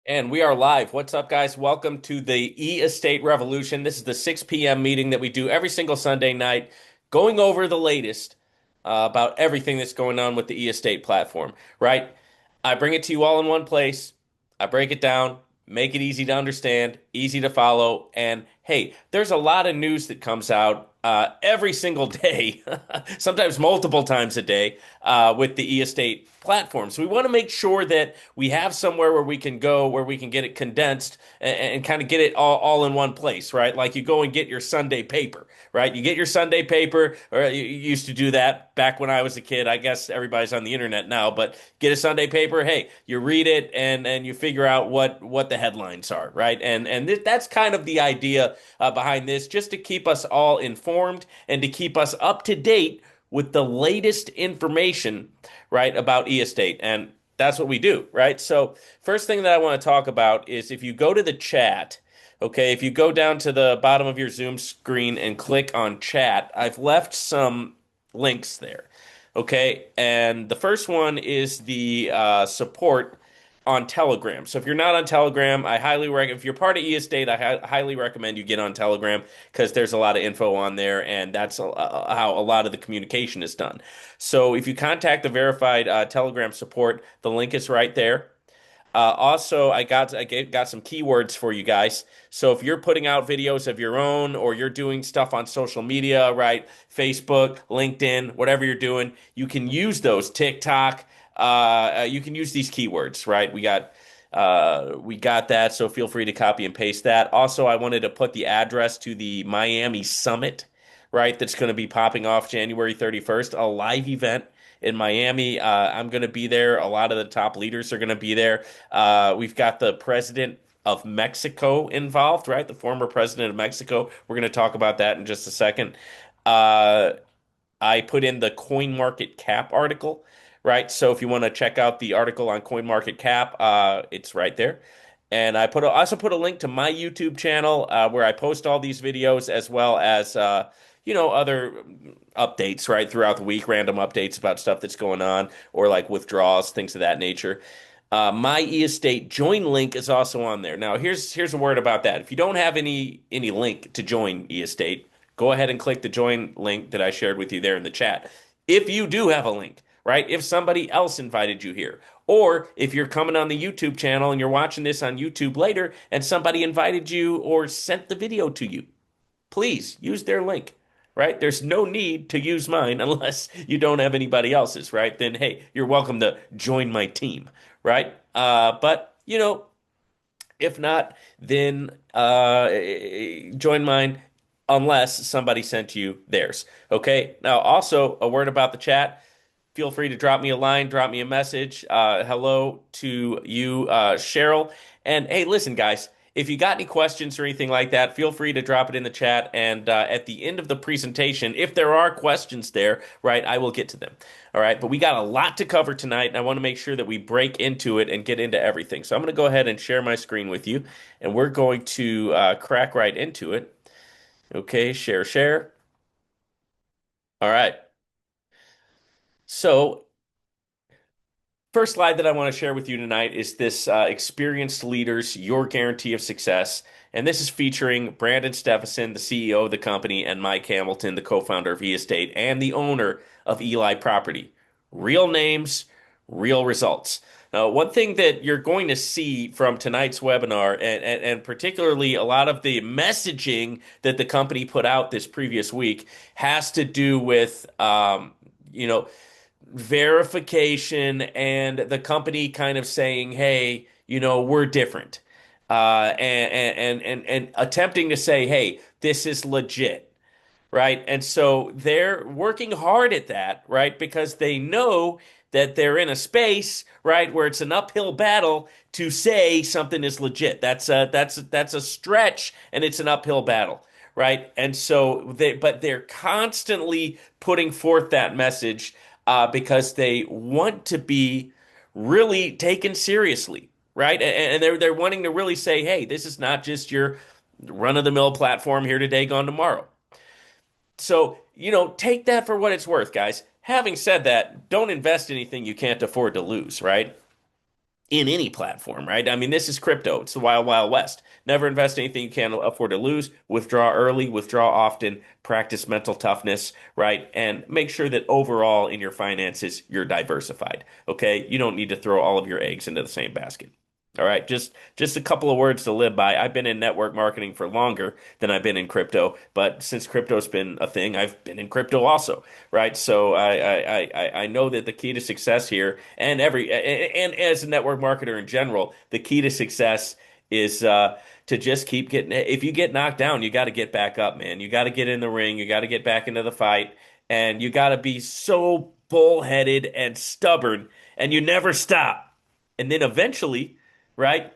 And we are live. What's up, guys? Welcome to the E-Estate Revolution. This is the 6 p.m. meeting that we do every single Sunday night, going over the latest about everything that's going on with the E-Estate platform, right? I bring it to you all in one place. I break it down, make it easy to understand, easy to follow. And hey, there's a lot of news that comes out every single day, sometimes multiple times a day, with the e-estate platform. So we want to make sure that we have somewhere where we can go, where we can get it condensed and kind of get it all in one place, right? Like you go and get your Sunday paper, right? You get your Sunday paper, or you used to do that back when I was a kid. I guess everybody's on the internet now, but get a Sunday paper. Hey, you read it and you figure out what the headlines are, right? That's kind of the idea behind this, just to keep us all informed and to keep us up to date with the latest information, right, about e-estate. And that's what we do, right? So, first thing that I want to talk about is if you go to the chat, okay, if you go down to the bottom of your Zoom screen and click on chat, I've left some links there. Okay, and the first one is the support on Telegram. So if you're not on Telegram, I highly recommend. If you're part of eEstate, I highly recommend you get on Telegram because there's a lot of info on there, and that's how a lot of the communication is done. So if you contact the verified Telegram support, the link is right there. Also, got some keywords for you guys. So if you're putting out videos of your own or you're doing stuff on social media, right? Facebook, LinkedIn, whatever you're doing, you can use those TikTok. You can use these keywords, right? We got that, so feel free to copy and paste that. Also, I wanted to put the address to the Miami Summit, right? That's going to be popping off January 31st, a live event in Miami. I'm going to be there. A lot of the top leaders are going to be there. We've got the president of Mexico involved, right? The former president of Mexico. We're going to talk about that in just a second. Uh, I put in the CoinMarketCap article, right? So if you want to check out the article on CoinMarketCap, it's right there. And also put a link to my YouTube channel where I post all these videos as well as other updates right throughout the week, random updates about stuff that's going on or like withdrawals, things of that nature. My eState join link is also on there. Now, here's a word about that. If you don't have any link to join eState, go ahead and click the join link that I shared with you there in the chat. If you do have a link, right? If somebody else invited you here, or if you're coming on the YouTube channel and you're watching this on YouTube later and somebody invited you or sent the video to you, please use their link, right? There's no need to use mine unless you don't have anybody else's, right? Then, hey, you're welcome to join my team, right? But, if not, then join mine unless somebody sent you theirs. Okay. Now, also a word about the chat. Feel free to drop me a line, drop me a message. Hello to you, Cheryl. And hey, listen, guys, if you got any questions or anything like that, feel free to drop it in the chat. And at the end of the presentation, if there are questions there, right, I will get to them. All right. But we got a lot to cover tonight, and I want to make sure that we break into it and get into everything. So I'm going to go ahead and share my screen with you, and we're going to crack right into it. Okay. Share, share. All right. So first slide that I want to share with you tonight is this Experienced Leaders, Your Guarantee of Success. And this is featuring Brandon Stephenson, the CEO of the company, and Mike Hamilton, the co-founder of eEstate and the owner of Eli Property. Real names, real results. Now, one thing that you're going to see from tonight's webinar, and particularly a lot of the messaging that the company put out this previous week, has to do with, verification and the company kind of saying, "Hey, we're different," and attempting to say, "Hey, this is legit." Right? And so they're working hard at that, right? Because they know that they're in a space, right, where it's an uphill battle to say something is legit. That's a stretch and it's an uphill battle, right? And so but they're constantly putting forth that message because they want to be really taken seriously, right? And they're wanting to really say, hey, this is not just your run-of-the-mill platform here today, gone tomorrow. So, take that for what it's worth, guys. Having said that, don't invest anything you can't afford to lose, right? in any platform, right? I mean, this is crypto. It's the wild, wild west. Never invest anything you can't afford to lose. Withdraw early, withdraw often, practice mental toughness, right? And make sure that overall in your finances, you're diversified. Okay. You don't need to throw all of your eggs into the same basket. All right, just a couple of words to live by. I've been in network marketing for longer than I've been in crypto, but since crypto's been a thing, I've been in crypto also, right? So I know that the key to success here, and as a network marketer in general, the key to success is to just keep getting. If you get knocked down, you got to get back up, man. You got to get in the ring. You got to get back into the fight, and you got to be so bullheaded and stubborn, and you never stop. And then eventually, right,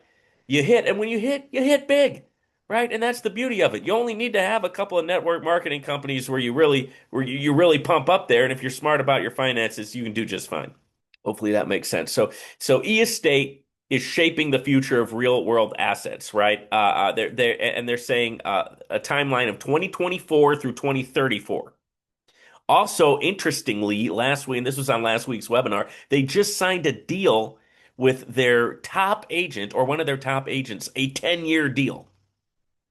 you hit, and when you hit big. Right, and that's the beauty of it. You only need to have a couple of network marketing companies where you really pump up there, and if you're smart about your finances, you can do just fine. Hopefully that makes sense. So e-estate is shaping the future of real world assets, right? They're saying a timeline of 2024 through 2034. Also, interestingly, last week, and this was on last week's webinar, they just signed a deal with their top agent or one of their top agents, a 10-year deal,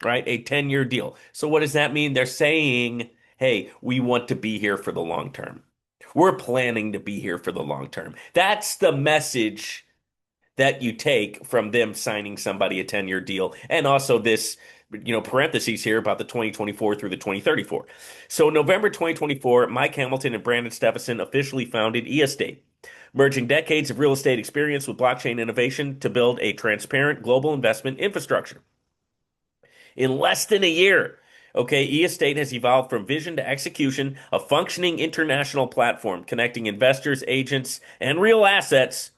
right? A 10-year deal. So what does that mean? They're saying, hey, we want to be here for the long term. We're planning to be here for the long term. That's the message that you take from them signing somebody a 10-year deal. And also this, parentheses here about the 2024 through the 2034. So November 2024, Mike Hamilton and Brandon Stephenson officially founded eEstate, merging decades of real estate experience with blockchain innovation to build a transparent global investment infrastructure. In less than a year, okay, eEstate has evolved from vision to execution, a functioning international platform connecting investors, agents, and real assets,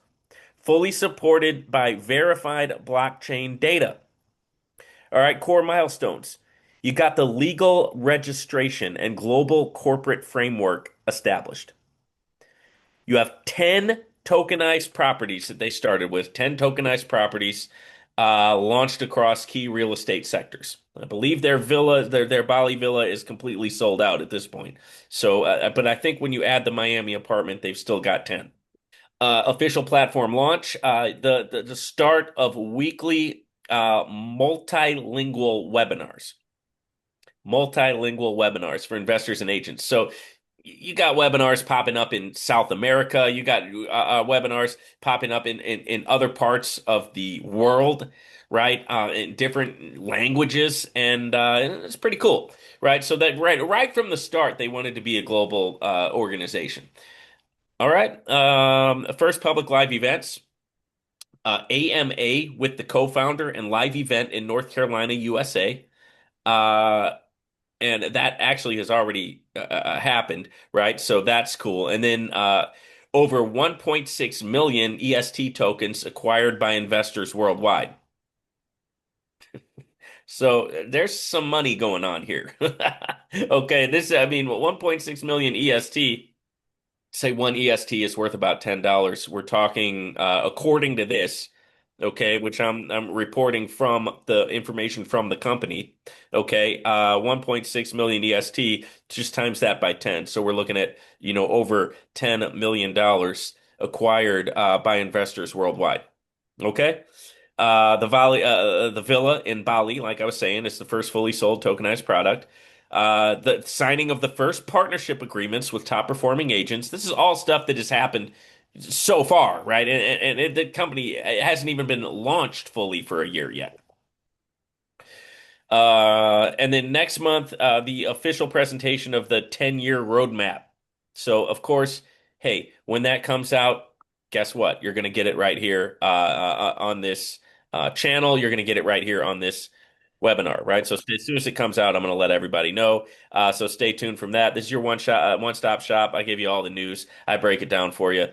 fully supported by verified blockchain data. All right, core milestones. You got the legal registration and global corporate framework established. You have 10 tokenized properties that they started with, 10 tokenized properties launched across key real estate sectors. I believe their Bali villa is completely sold out at this point. So, but I think when you add the Miami apartment, they've still got 10. Official platform launch, the start of weekly multilingual webinars for investors and agents. So you got webinars popping up in South America. You got webinars popping up in other parts of the world, right? In different languages, and it's pretty cool, right? So that right from the start, they wanted to be a global organization. All right. First public live events, AMA with the co-founder and live event in North Carolina, USA. Uh, and that actually has already happened, right? So that's cool. And then over 1.6 million EST tokens acquired by investors worldwide. So there's some money going on here. Okay, I mean, 1.6 million EST. Say one EST is worth about $10. We're talking, according to this, okay, which I'm reporting from the information from the company. Okay, 1.6 million EST, just times that by 10. So we're looking at, over $10 million acquired by investors worldwide. Okay. The villa in Bali, like I was saying, is the first fully sold tokenized product. The signing of the first partnership agreements with top performing agents. This is all stuff that has happened so far, right? And the company hasn't even been launched fully for a year yet. And then next month, the official presentation of the 10-year roadmap. So, of course, hey, when that comes out, guess what? You're going to get it right here on this channel. You're going to get it right here on this webinar, right? So as soon as it comes out, I'm going to let everybody know. So stay tuned from that. This is your one-stop shop. I give you all the news. I break it down for you.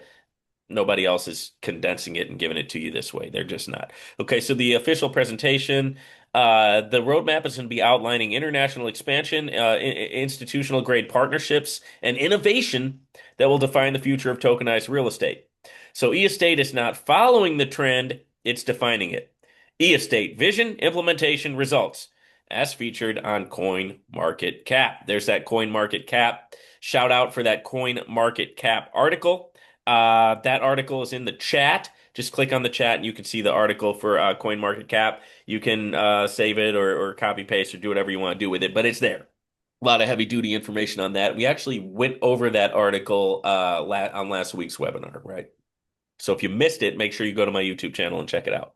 Nobody else is condensing it and giving it to you this way. They're just not. Okay, so the official presentation, the roadmap is going to be outlining international expansion, institutional grade partnerships, and innovation that will define the future of tokenized real estate. So eEstate is not following the trend, it's defining it. eEstate vision, implementation, results, as featured on CoinMarketCap. There's that CoinMarketCap. Shout out for that CoinMarketCap article. That article is in the chat. Just click on the chat and you can see the article for CoinMarketCap. You can save it or copy paste or do whatever you want to do with it, but it's there. A lot of heavy duty information on that. We actually went over that article la on last week's webinar, right? So if you missed it, make sure you go to my YouTube channel and check it out.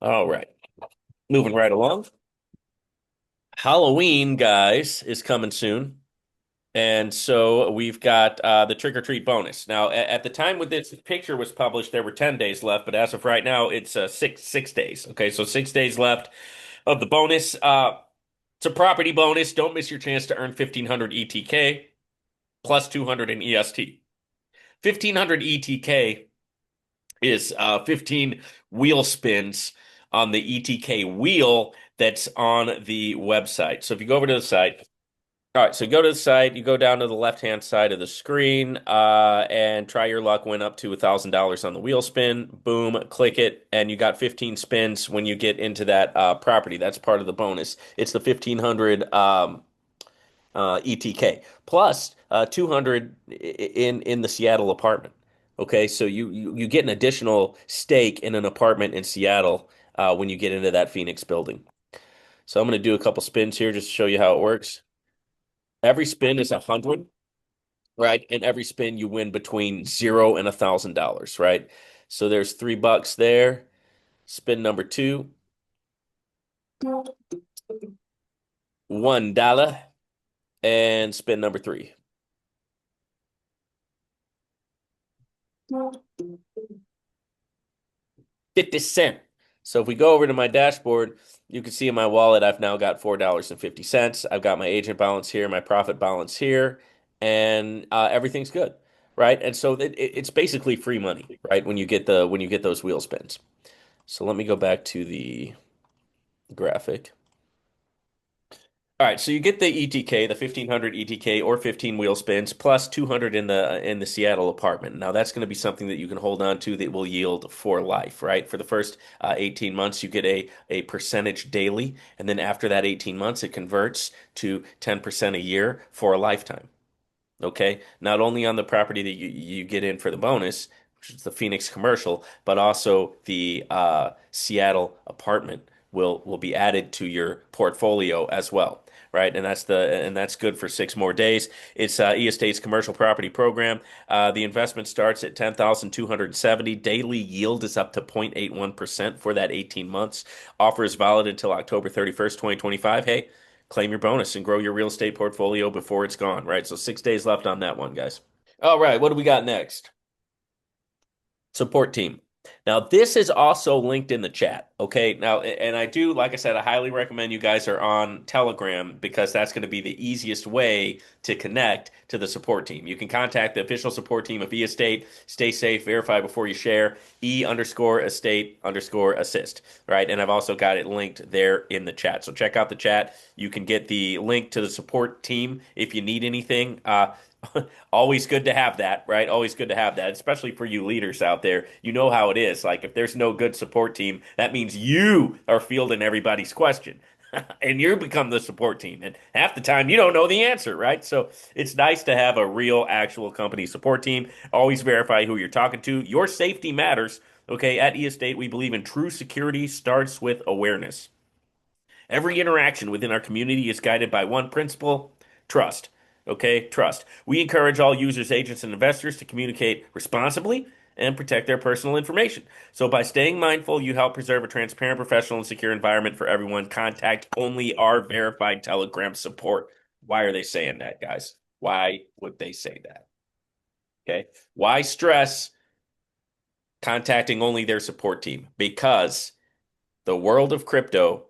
All right, moving right along. Halloween, guys, is coming soon. And so we've got the trick or treat bonus. Now, at the time when this picture was published, there were 10 days left, but as of right now, it's six days. Okay, so 6 days left of the bonus. It's a property bonus. Don't miss your chance to earn 1,500 ETK plus 200 in EST. 1,500 ETK is 15 wheel spins on the ETK wheel that's on the website. So if you go over to the site, all right, so go to the site, you go down to the left-hand side of the screen, and try your luck, win up to $1,000 on the wheel spin. Boom, click it, and you got 15 spins when you get into that property. That's part of the bonus. It's the 1,500 ETK plus 200 in the Seattle apartment. Okay, so you get an additional stake in an apartment in Seattle when you get into that Phoenix building. So I'm going to do a couple spins here just to show you how it works. Every spin is 100, right? And every spin you win between $0 and $1,000, right? So there's $3 there. Spin number two, $1, and spin number three. 50 cents. So if we go over to my dashboard, you can see in my wallet, I've now got $4.50. I've got my agent balance here, my profit balance here, and everything's good, right? And so it's basically free money, right? When you get those wheel spins. So let me go back to the graphic. All right, so you get the ETK, the 1,500 ETK or 15 wheel spins plus 200 in the Seattle apartment. Now that's going to be something that you can hold on to that will yield for life, right? For the first 18 months, you get a percentage daily, and then after that 18 months, it converts to 10% a year for a lifetime. Okay, not only on the property that you get in for the bonus, which is the Phoenix commercial, but also the Seattle apartment will be added to your portfolio as well, right? And that's good for 6 more days. It's eState's commercial property program. The investment starts at 10,270. Daily yield is up to 0.81% for that 18 months. Offer is valid until October 31st, 2025. Hey, claim your bonus and grow your real estate portfolio before it's gone, right? So 6 days left on that one, guys. All right, what do we got next? Support team. Now, this is also linked in the chat. Okay. Now, and I do, like I said, I highly recommend you guys are on Telegram because that's going to be the easiest way to connect to the support team. You can contact the official support team of eEstate. Stay safe, verify before you share, E_estate_assist. Right. And I've also got it linked there in the chat. So check out the chat. You can get the link to the support team if you need anything. Always good to have that, right? Always good to have that, especially for you leaders out there. You know how it is. Like if there's no good support team, that means you are fielding everybody's question. And you become the support team. And half the time you don't know the answer, right? So it's nice to have a real actual company support team. Always verify who you're talking to. Your safety matters. Okay, at eEstate, we believe in true security starts with awareness. Every interaction within our community is guided by one principle: trust. Okay, trust. We encourage all users, agents, and investors to communicate responsibly and protect their personal information. So, by staying mindful, you help preserve a transparent, professional, and secure environment for everyone. Contact only our verified Telegram support. Why are they saying that, guys? Why would they say that? Okay. Why stress contacting only their support team? Because the world of crypto,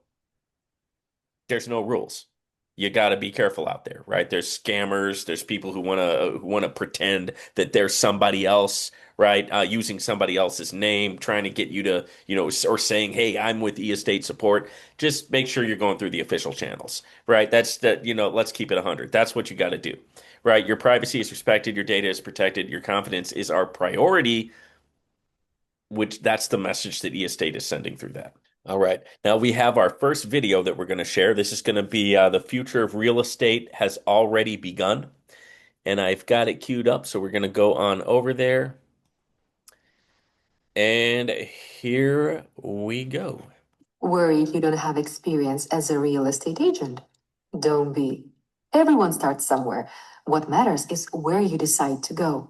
there's no rules. You got to be careful out there, right? There's scammers, there's people who want to pretend that there's somebody else, right? Using somebody else's name, trying to get you to, or saying, "Hey, I'm with eState support." Just make sure you're going through the official channels, right? That's the, let's keep it 100. That's what you got to do, right? Your privacy is respected, your data is protected, your confidence is our priority, which that's the message that eState is sending through that. All right. Now we have our first video that we're going to share. This is going to be the future of real estate has already begun. And I've got it queued up. So we're going to go on over there. And here we go. Worried you don't have experience as a real estate agent? Don't be. Everyone starts somewhere. What matters is where you decide to go.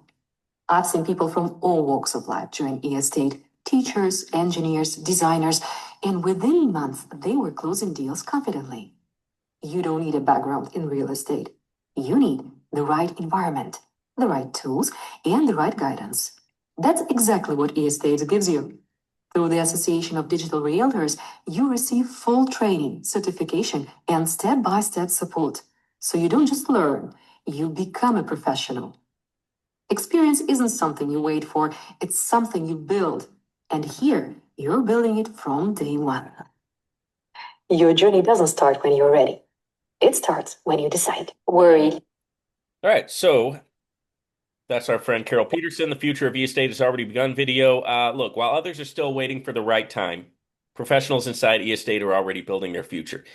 I've seen people from all walks of life join estate teachers, engineers, designers, and within months they were closing deals confidently. You don't need a background in real estate. You need the right environment, the right tools, and the right guidance. That's exactly what estate gives you. Through the Association of Digital Realtors, you receive full training, certification, and step by step support. So you don't just learn, you become a professional. Experience isn't something you wait for, it's something you build. And here, you're building it from day one. Your journey doesn't start when you're ready, it starts when you decide. Worry. All right, so that's our friend Carol Peterson. The future of estate has already begun video. Look, while others are still waiting for the right time, professionals inside estate are already building their future.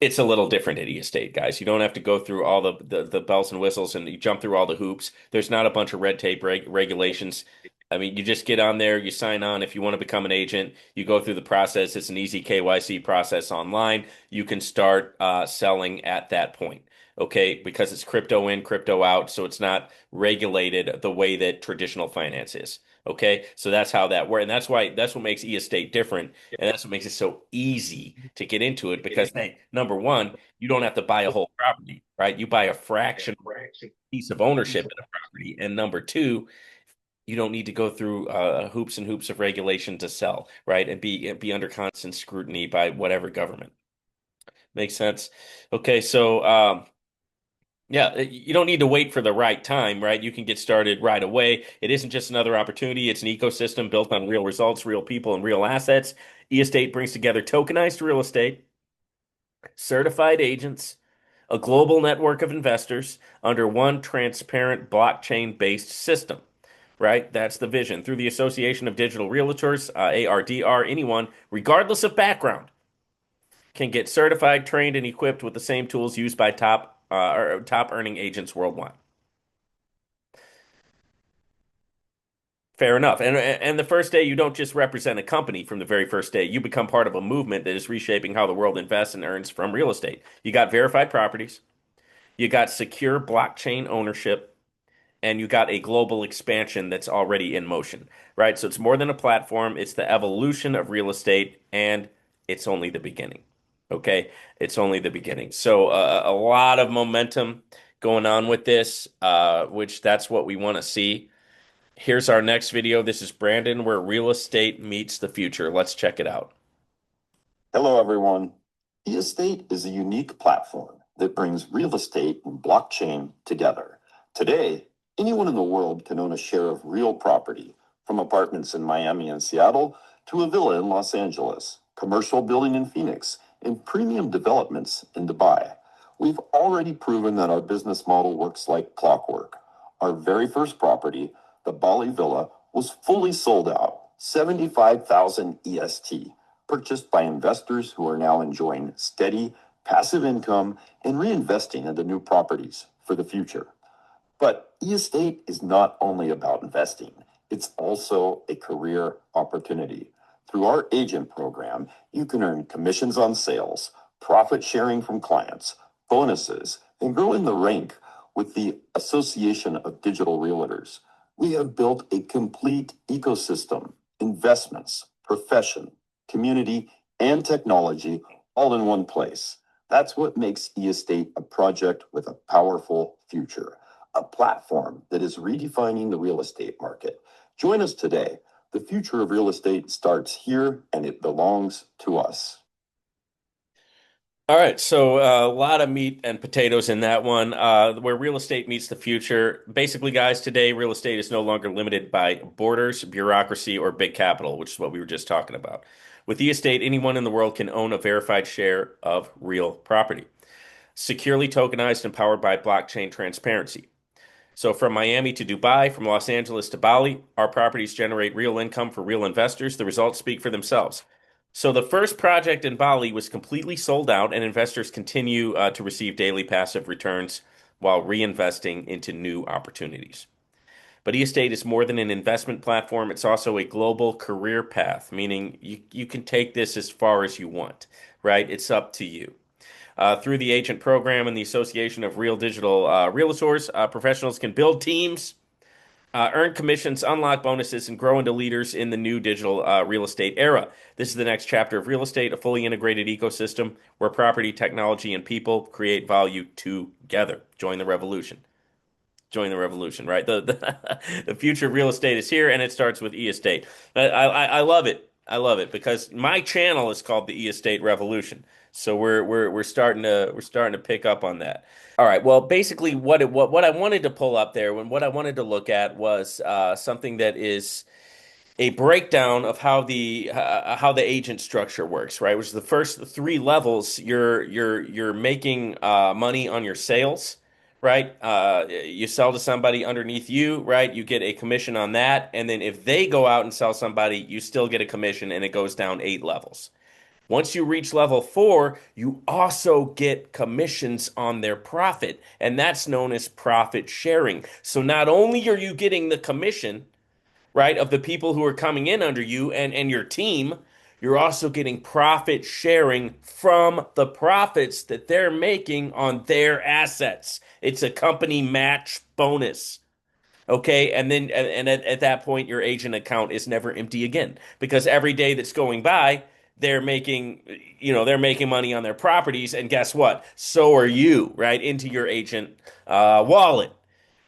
It's a little different at estate, guys. You don't have to go through all the bells and whistles and you jump through all the hoops. There's not a bunch of red tape regulations. I mean, you just get on there, you sign on. If you want to become an agent, you go through the process. It's an easy KYC process online. You can start selling at that point, okay? Because it's crypto in, crypto out, so it's not regulated the way that traditional finance is. Okay, so that's how that works, and that's what makes e-estate different, and that's what makes it so easy to get into it because, hey, number one, you don't have to buy a whole property, right? You buy a fraction piece of ownership in a property, and number two, you don't need to go through hoops and hoops of regulation to sell, right? And be under constant scrutiny by whatever government. Makes sense. Okay, so yeah, you don't need to wait for the right time, right? You can get started right away. It isn't just another opportunity, it's an ecosystem built on real results, real people, and real assets. E-Estate brings together tokenized real estate, certified agents, a global network of investors under one transparent blockchain-based system, right? That's the vision. Through the Association of Digital Realtors, ARDR, anyone, regardless of background, can get certified, trained, and equipped with the same tools used by top earning agents worldwide. Fair enough. And the first day, you don't just represent a company from the very first day. You become part of a movement that is reshaping how the world invests and earns from real estate. You got verified properties, you got secure blockchain ownership, and you got a global expansion that's already in motion, right? So it's more than a platform, it's the evolution of real estate, and it's only the beginning. Okay? It's only the beginning. So a lot of momentum going on with this, which that's what we want to see. Here's our next video. This is Brandon, where real estate meets the future. Let's check it out. Hello, everyone. eEstate is a unique platform that brings real estate and blockchain together. Today, anyone in the world can own a share of real property, from apartments in Miami and Seattle to a villa in Los Angeles, commercial building in Phoenix, and premium developments in Dubai. We've already proven that our business model works like clockwork. Our very first property, the Bali Villa, was fully sold out, 75,000 EST, purchased by investors who are now enjoying steady, passive income and reinvesting into new properties for the future. But e-estate is not only about investing, it's also a career opportunity. Through our agent program, you can earn commissions on sales, profit sharing from clients, bonuses, and grow in the rank with the Association of Digital Realtors. We have built a complete ecosystem, investments, profession, community, and technology all in one place. That's what makes eEstate a project with a powerful future, a platform that is redefining the real estate market. Join us today. The future of real estate starts here, and it belongs to us. All right, so a lot of meat and potatoes in that one, where real estate meets the future. Basically, guys, today real estate is no longer limited by borders, bureaucracy, or big capital, which is what we were just talking about. With e-estate, anyone in the world can own a verified share of real property, securely tokenized and powered by blockchain transparency. So from Miami to Dubai, from Los Angeles to Bali, our properties generate real income for real investors. The results speak for themselves. So the first project in Bali was completely sold out, and investors continue to receive daily passive returns while reinvesting into new opportunities. But eState is more than an investment platform. It's also a global career path, meaning you can take this as far as you want, right? It's up to you. Through the agent program and the Association of Real Digital Realtors, professionals can build teams, earn commissions, unlock bonuses, and grow into leaders in the new digital real estate era. This is the next chapter of real estate, a fully integrated ecosystem where property, technology, and people create value together. Join the revolution. Join the revolution, right? The future of real estate is here, and it starts with e-estate. I love it. I love it because my channel is called the e-estate revolution. So we're starting to pick up on that. All right. Well, basically, what I wanted to pull up there, when what I wanted to look at was something that is a breakdown of how the agent structure works, right? Which is the first three levels. You're making money on your sales, right? You sell to somebody underneath you, right? You get a commission on that, and then if they go out and sell somebody, you still get a commission, and it goes down 8 levels. Once you reach level 4, you also get commissions on their profit, and that's known as profit sharing. So not only are you getting the commission, right, of the people who are coming in under you and your team, you're also getting profit sharing from the profits that they're making on their assets. It's a company match bonus. Okay, and then and at that point, your agent account is never empty again because every day that's going by, they're making, they're making money on their properties, and guess what? So are you, right, into your agent wallet,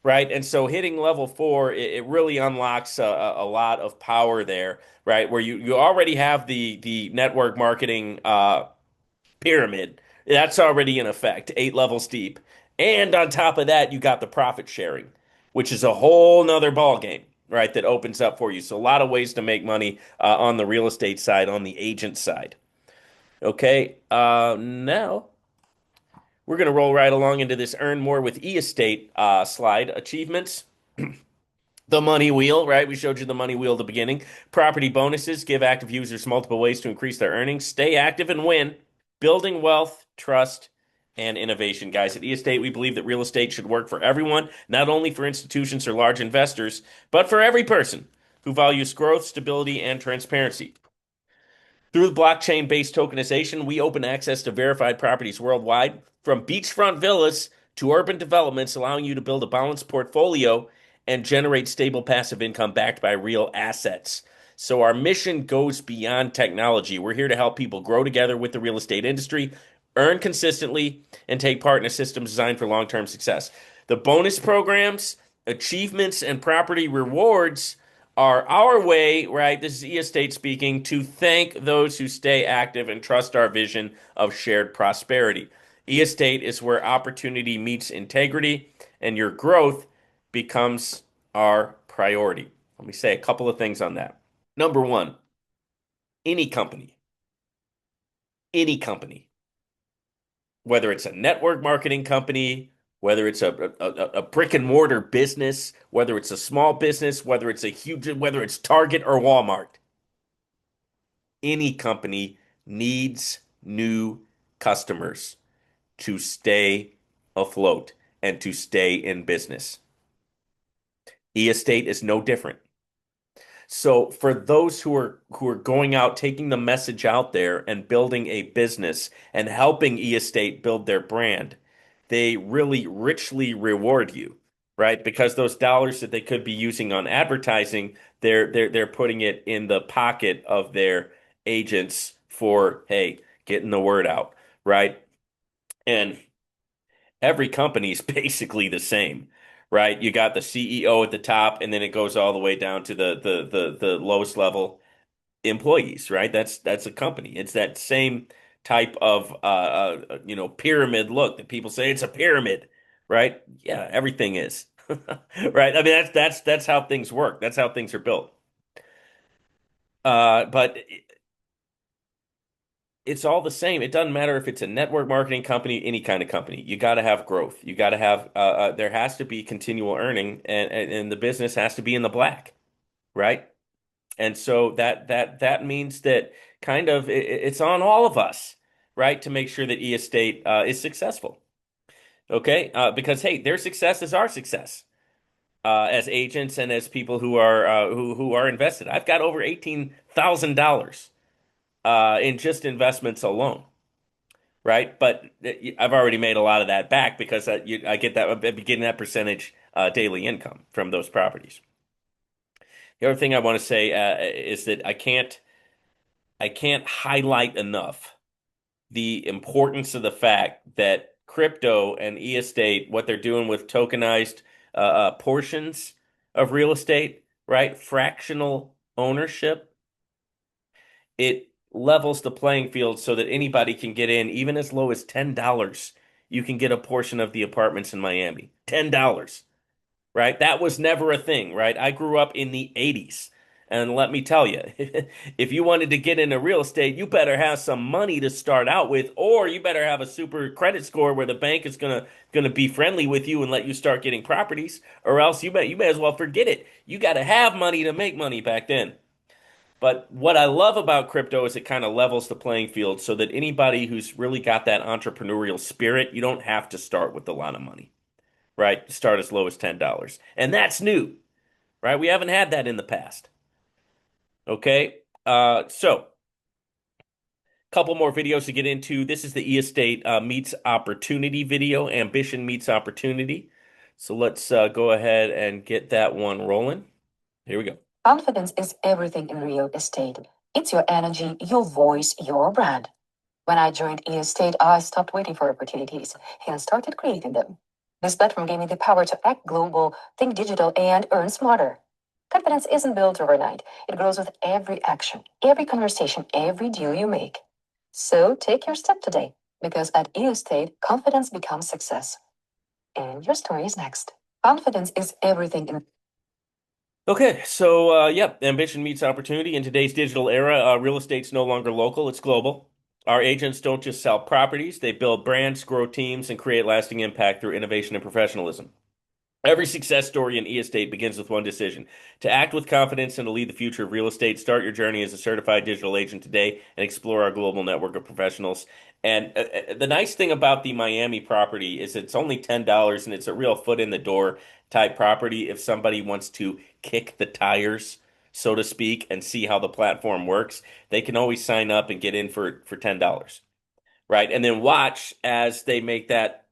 right? And so hitting level 4, it really unlocks a lot of power there, right? Where you already have the network marketing pyramid. That's already in effect, 8 levels deep. And on top of that, you got the profit sharing, which is a whole nother ball game, right? That opens up for you. So a lot of ways to make money on the real estate side, on the agent side. Okay, now we're going to roll right along into this earn more with e-estate slide. Achievements. The money wheel, right? We showed you the money wheel at the beginning. Property bonuses give active users multiple ways to increase their earnings. Stay active and win. Building wealth, trust, and innovation. Guys, at eState, we believe that real estate should work for everyone, not only for institutions or large investors, but for every person who values growth, stability, and transparency. Through blockchain-based tokenization, we open access to verified properties worldwide, from beachfront villas to urban developments, allowing you to build a balanced portfolio and generate stable passive income backed by real assets. So our mission goes beyond technology. We're here to help people grow together with the real estate industry, earn consistently, and take part in a system designed for long-term success. The bonus programs, achievements, and property rewards are our way, right? This is e-estate speaking, to thank those who stay active and trust our vision of shared prosperity. E-estate is where opportunity meets integrity, and your growth becomes our priority. Let me say a couple of things on that. Number one, any company, any company, whether it's a network marketing company, whether it's a brick and mortar business, whether it's a small business, whether it's Target or Walmart, any company needs new customers to stay afloat and to stay in business. E-estate is no different. So for those who are going out, taking the message out there and building a business and helping eState build their brand, they really richly reward you, right? Because those dollars that they could be using on advertising, they're putting it in the pocket of their agents for, hey, getting the word out, right? And every company is basically the same, right? You got the CEO at the top, and then it goes all the way down to the lowest level employees, right? That's a company. It's that same type of pyramid look that people say it's a pyramid, right? Yeah, everything is. Right? I mean that's how things work. That's how things are built. But it's all the same. It doesn't matter if it's a network marketing company, any kind of company. You got to have growth. You got to have there has to be continual earning, and the business has to be in the black, right? And so that means that kind of it's on all of us, right, to make sure that e-estate is successful. Okay, because hey, their success is our success. as agents and as people who are who are invested. I've got over $18,000 in just investments alone, right? But I've already made a lot of that back because I get that, I've been getting that percentage daily income from those properties. The other thing I want to say is that I can't highlight enough the importance of the fact that crypto and e-estate, what they're doing with tokenized portions of real estate, right? Fractional ownership, it levels the playing field so that anybody can get in, even as low as $10. You can get a portion of the apartments in Miami. $10, right? That was never a thing, right? I grew up in the 80s. And let me tell you, if you wanted to get into real estate, you better have some money to start out with, or you better have a super credit score where the bank is gonna be friendly with you and let you start getting properties, or else you may as well forget it. You got to have money to make money back then. But what I love about crypto is it kind of levels the playing field so that anybody who's really got that entrepreneurial spirit, you don't have to start with a lot of money, right? Start as low as $10. And that's new, right? We haven't had that in the past. Okay. So couple more videos to get into. This is the e-estate meets opportunity video, ambition meets opportunity. So let's go ahead and get that one rolling. Here we go. Confidence is everything in real estate. It's your energy, your voice, your brand. When I joined eState, I stopped waiting for opportunities and started creating them. This platform gave me the power to act global, think digital, and earn smarter. Confidence isn't built overnight. It grows with every action, every conversation, every deal you make. So take your step today, because at eState, confidence becomes success. And your story is next. Confidence is everything in Okay, so yep, ambition meets opportunity. In today's digital era, real estate's no longer local, it's global. Our agents don't just sell properties, they build brands, grow teams, and create lasting impact through innovation and professionalism. Every success story in e-estate begins with one decision: to act with confidence and to lead the future of real estate. Start your journey as a certified digital agent today and explore our global network of professionals. And the nice thing about the Miami property is it's only $10 and it's a real foot in the door type property if somebody wants to kick the tires, so to speak, and see how the platform works. They can always sign up and get in for $10, right? And then watch as they make that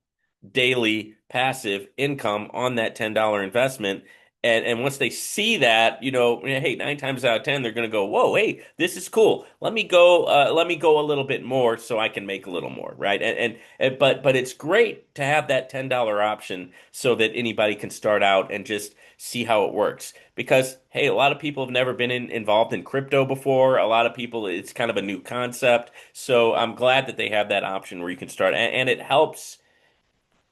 daily passive income on that $10 investment. And once they see that, hey, 9 times out of 10, they're going to go, whoa, hey, this is cool. Let me go a little bit more so I can make a little more, right? But it's great to have that $10 option so that anybody can start out and just see how it works. Because hey, a lot of people have never been involved in crypto before. A lot of people, it's kind of a new concept. So I'm glad that they have that option where you can start, and it helps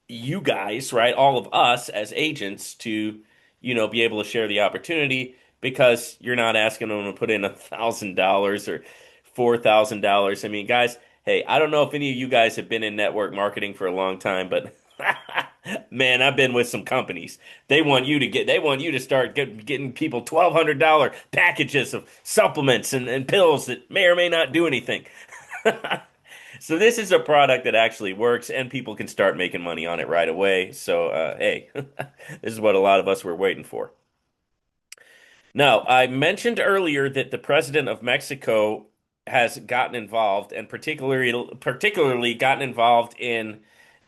you guys, right? All of us as agents to, be able to share the opportunity because you're not asking them to put in $1,000 or $4,000. I mean, guys, hey, I don't know if any of you guys have been in network marketing for a long time, but man, I've been with some companies. They want you to start getting people $1,200 packages of supplements and pills that may or may not do anything. So this is a product that actually works and people can start making money on it right away. So hey, this is what a lot of us were waiting for. Now, I mentioned earlier that the president of Mexico has gotten involved, and particularly gotten involved in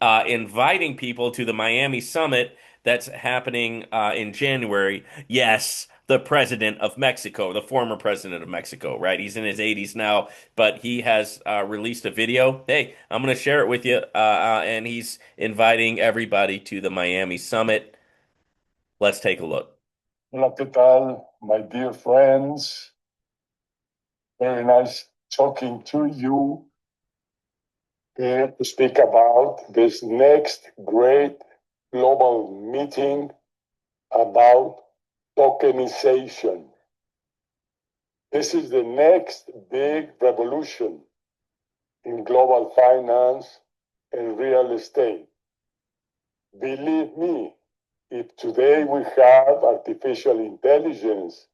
inviting people to the Miami summit that's happening in January. Yes, the president of Mexico, the former president of Mexico, right? He's in his 80s now, but he has released a video. Hey, I'm going to share it with you, and he's inviting everybody to the Miami summit. Let's take a look. Hola, ¿qué tal, my dear friends? Very nice talking to you here to speak about this next great global meeting about tokenization. This is the next big revolution in global finance and real estate. Believe me, if today we have artificial intelligence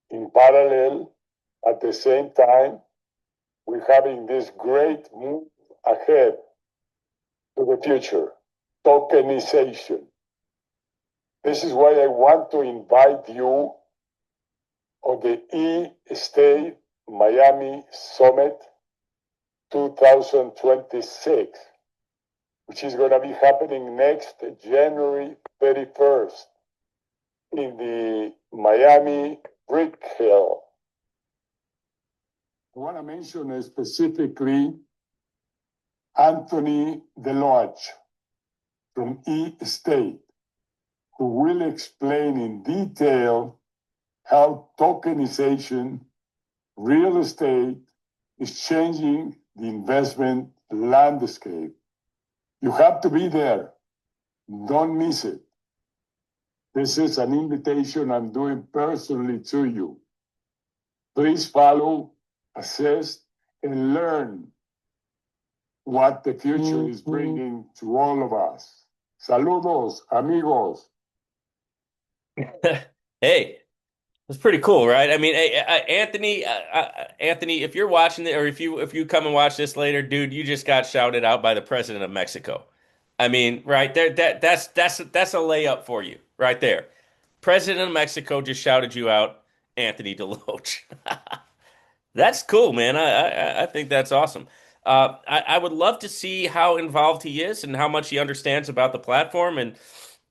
in parallel, at the same time, we're having this great move ahead to the future, tokenization. This is why I want to invite you on the E-State Miami Summit 2026, which is going to be happening next January 31st in the Miami Brick Hill. I want to mention specifically Anthony DeLodge from E-State, who will explain in detail how tokenization, real estate, is changing the investment landscape. You have to be there. Don't miss it. This is an invitation I'm doing personally to you. Please follow, assess, and learn what the future is bringing to all of us. Saludos, amigos. Hey, that's pretty cool, right? I mean, Anthony, if you're watching it, or if you come and watch this later, dude, you just got shouted out by the president of Mexico. I mean, right there, that's a layup for you, right there. President of Mexico just shouted you out, Anthony Deloach. That's cool, man. I think that's awesome. I would love to see how involved he is and how much he understands about the platform, and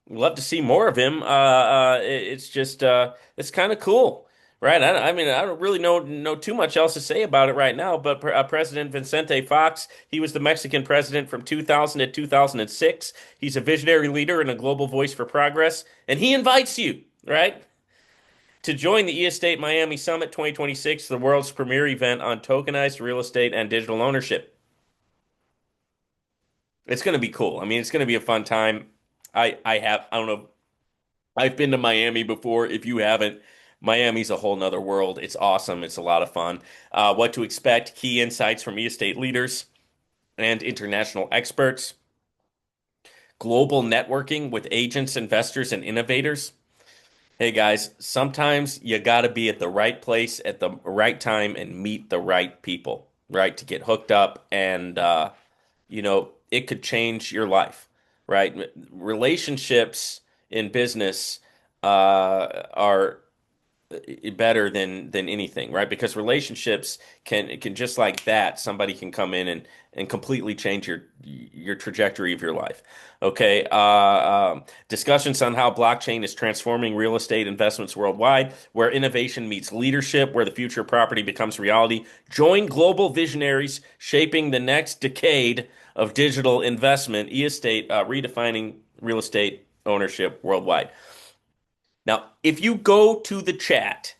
love to see more of him. It's just it's kind of cool, right? I mean, I don't really know too much else to say about it right now. But President Vicente Fox, he was the Mexican president from 2000 to 2006. He's a visionary leader and a global voice for progress, and he invites you, right, to join the eState Miami Summit 2026, the world's premier event on tokenized real estate and digital ownership. It's going to be cool. I mean, it's going to be a fun time. I don't know. I've been to Miami before. If you haven't, Miami's a whole nother world. It's awesome. It's a lot of fun. What to expect, key insights from estate leaders and international experts, global networking with agents, investors, and innovators. Hey guys, sometimes you got to be at the right place at the right time and meet the right people, right? To get hooked up and, it could change your life, right? Relationships in business are better than anything, right? Because relationships can just like that, somebody can come in and completely change your trajectory of your life. Okay. Discussions on how blockchain is transforming real estate investments worldwide, where innovation meets leadership, where the future of property becomes reality. Join global visionaries shaping the next decade of digital investment, e-estate, redefining real estate ownership worldwide. Now, if you go to the chat,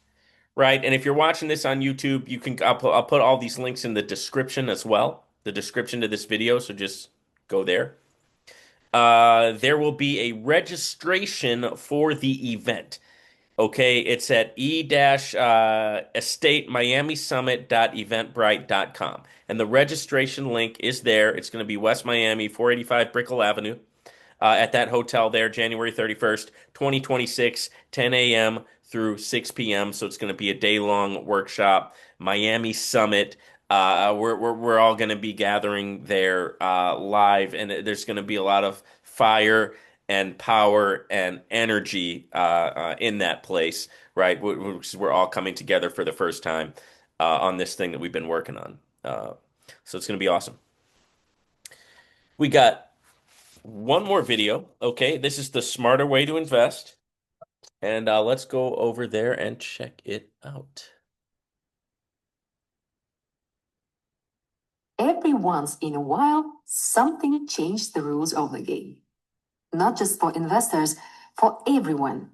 right, and if you're watching this on YouTube, I'll put all these links in the description as well, the description to this video, so just go there. There will be a registration for the event. Okay, it's at e-estate-miami-summit.eventbrite.com. And the registration link is there. It's going to be West Miami, 485 Brickell Avenue, at that hotel there, January 31st, 2026, 10 a.m. through 6 p.m. So it's going to be a day-long workshop, Miami Summit. We're all going to be gathering there live, and there's going to be a lot of fire and power and energy in that place, right? We're all coming together for the first time on this thing that we've been working on. So it's going to be awesome. We got one more video. Okay, this is the smarter way to invest. And let's go over there and check it out. Every once in a while, something changed the rules of the game. Not just for investors, for everyone.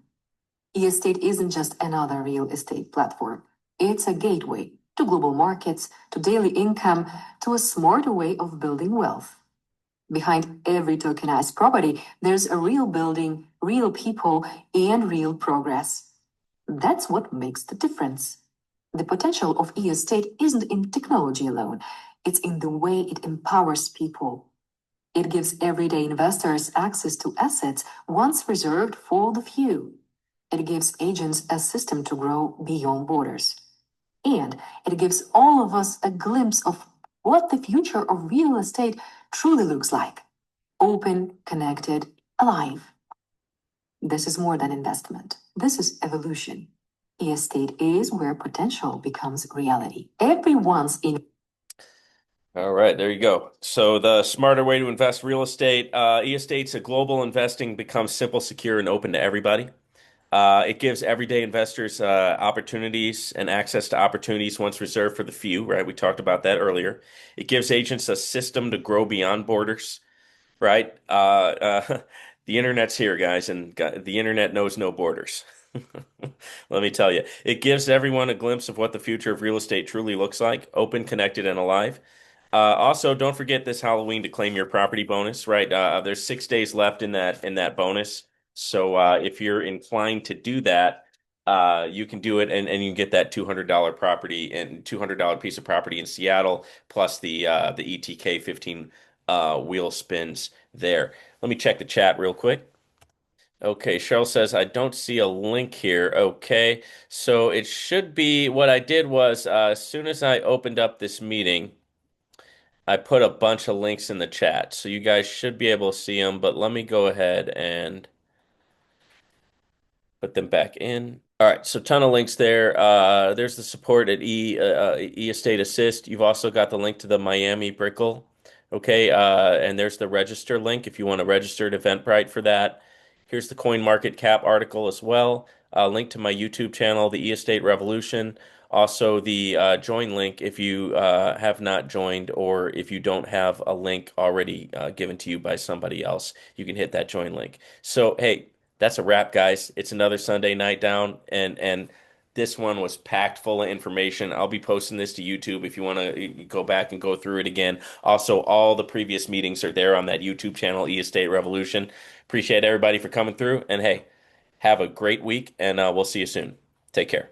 E-estate isn't just another real estate platform. It's a gateway to global markets, to daily income, to a smarter way of building wealth. Behind every tokenized property, there's a real building, real people, and real progress. That's what makes the difference. The potential of e-estate isn't in technology alone. It's in the way it empowers people. It gives everyday investors access to assets once reserved for the few. It gives agents a system to grow beyond borders. And it gives all of us a glimpse of what the future of real estate truly looks like. Open, connected, alive. This is more than investment. This is evolution. E-estate is where potential becomes reality. Everyone's in. All right, there you go. So the smarter way to invest real estate, e-estate's a global investing becomes simple, secure, and open to everybody. It gives everyday investors opportunities and access to opportunities once reserved for the few, right? We talked about that earlier. It gives agents a system to grow beyond borders, right? The internet's here, guys, and the internet knows no borders. Let me tell you, it gives everyone a glimpse of what the future of real estate truly looks like, open, connected, and alive. Also, don't forget this Halloween to claim your property bonus, right? There's 6 days left in that bonus. So if you're inclined to do that, you can do it and you can get that $200 property and $200 piece of property in Seattle plus the ETK 15 wheel spins there. Let me check the chat real quick. Okay, Cheryl says I don't see a link here. Okay, so it should be what I did was as soon as I opened up this meeting. I put a bunch of links in the chat, so you guys should be able to see them, but let me go ahead and put them back in. All right, so ton of links there. There's the support at Estate Assist. You've also got the link to the Miami Brickle. Okay, and there's the register link if you want to register at Eventbrite for that. Here's the Coin Market Cap article as well. Link to my YouTube channel, the Estate Revolution. Also, the join link if you have not joined or if you don't have a link already given to you by somebody else, you can hit that join link. So, hey, that's a wrap, guys. It's another Sunday night down, and this one was packed full of information. I'll be posting this to YouTube if you want to go back and go through it again. Also, all the previous meetings are there on that YouTube channel, E-Estate Revolution. Appreciate everybody for coming through, and hey, have a great week, and we'll see you soon. Take care.